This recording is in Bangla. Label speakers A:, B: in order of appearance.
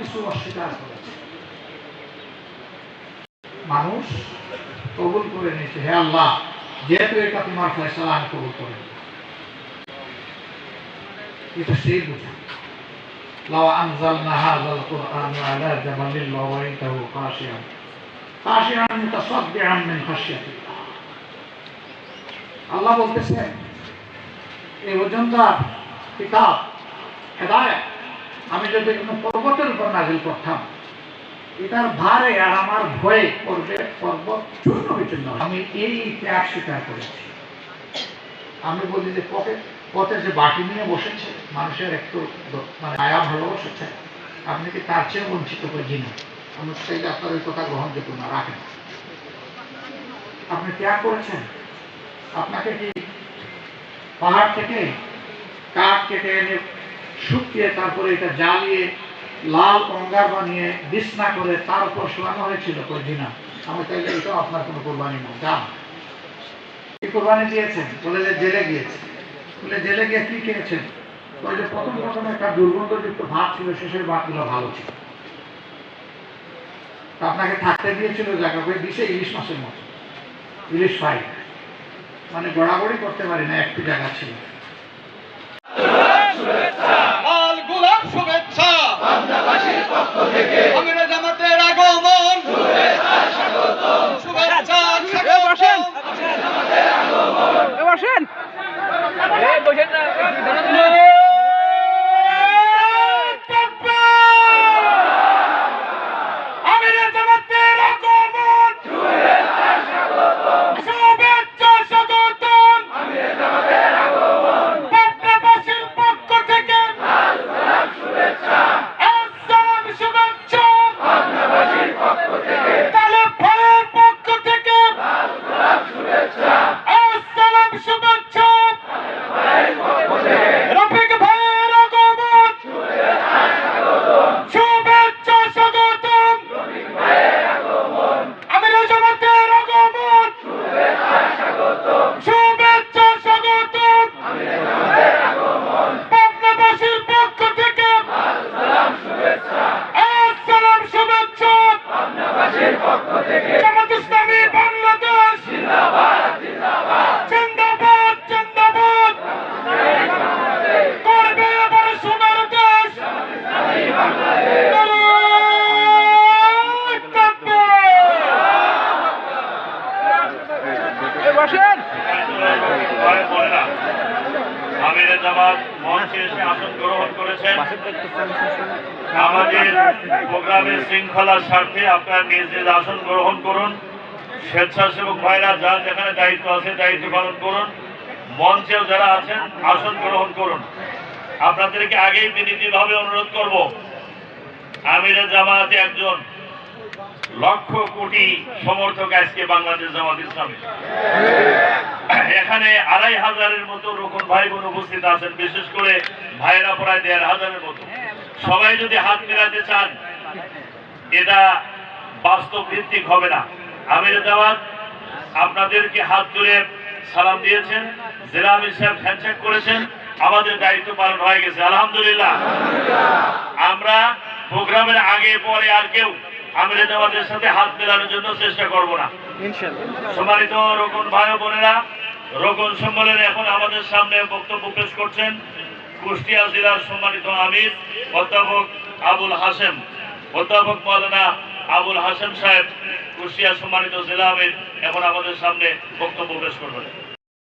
A: কিছু অস্বীকার করেছে, মানুষ কবুল করে নিয়েছে। হে আল্লাহ, যেহেতু এটা তোমার ফয়সালা, আমি কবুল করে নিই। এটা সেই বোঝা। লাউ আনজালনা হাযাল কুরআন আলা জাবালিন লারাআইতাহু খাশিআন মুতাসাদ্দিআন মিন খাশিয়াতিল্লাহ। আল্লাহ বলতেছেন, এই ওজনদার কিতাব হেদায়েত আমি যদি কোনো পর্বতের উপর নাযিল করতাম, এটার ভারে আর আমার ভয়ে করবে পর্বত চূর্ণ বিচূর্ণ। আমি এই ত্যাগ স্বীকার করেছি। আমি বলি যে পথে যে বাটি নিয়ে বসেছে, মানুষের একটু মানে মায়া ভালোবাসেছে, আপনি কি তার চেয়ে বঞ্চিত করেছি না? আমি চাইলে আপনার ওই কথা গ্রহণযোগ্য না, রাখেন। আপনি ত্যাগ করেছেন। আপনাকে কি পাহাড় থেকে কাঠ কেটে এনে শুকিয়ে তারপরে এটা জ্বালিয়ে লাল অঙ্গার বানিয়ে বিছনা করে তার উপর শোয়ানো হয়েছিল? কই না। আমি চাইলে এটাও আপনার কোনো কোরবানি না। যান, কি কোরবানি দিয়েছেন? বলে যে জেলে গিয়েছে। বলে জেলে গিয়ে কি খেয়েছেন? ওই যে প্রথম একটা দুর্গন্ধযুক্ত ভাত ছিল, শেষের ভাতগুলো ভালো ছিল। আপনাকে থাকতে দিয়েছিল জায়গা করে দিছে ইলিশ মাছের মতো, ইলিশ ফ্রাই, মানে গড়াগড়ি করতে পারি না, একটু জায়গা ছিল।
B: আমিরে জামাত মঞ্চে এসে আসন গ্রহণ করেছেন। আমাদের প্রোগ্রামের শৃঙ্খলার স্বার্থে আপনার নিজ নিজ আসন গ্রহণ করুন। স্বেচ্ছাসেবক ভাইরা যার যেখানে দায়িত্ব আছে দায়িত্ব পালন করুন। মঞ্চেও যারা আছেন আসন গ্রহণ করুন। আপনাদেরকে আগেই বিনীতভাবে অনুরোধ করব, আমিরে জামাতে একজন লক্ষ কোটি সমর্থক আজকে বাংলাদেশ জামাত ইসলামী। এখানে ২৫০০-এর মতো রকম ভাই বোন উপস্থিত আছেন, বিশেষ করে ভাইরা প্রায় ১৫০০-এর মতো। সবাই যদি হাত মেলাতে চান, এটা বাস্তব ভিত্তিক হবে না। আমিরে জামাত আপনাদেরকে হাত তুলে সালাম দিয়েছেন, জেলা আমির সাহেব হ্যান্ডশেক করেছেন, আমাদের দায়িত্ব পালন হয়ে গেছে আলহামদুলিল্লাহ। আমরা প্রোগ্রামের আগে পরে আর কেউ আমিরে জামাতের সাথে হাত মেলানোর জন্য চেষ্টা করব না। সম্মানিত রোকন ভাই বোনেরা, রোকন সম্মেলনে এখন আমাদের সামনে বক্তব্য পেশ করছেন কুষ্টিয়া জেলার সম্মানিত আমির অধ্যাপক আবুল হাশেম, অধ্যাপক মাওলানা আবুল হাশেম সাহেব, কুষ্টিয়া সম্মানিত জেলা আমির এখন আমাদের সামনে বক্তব্য পেশ করবেন।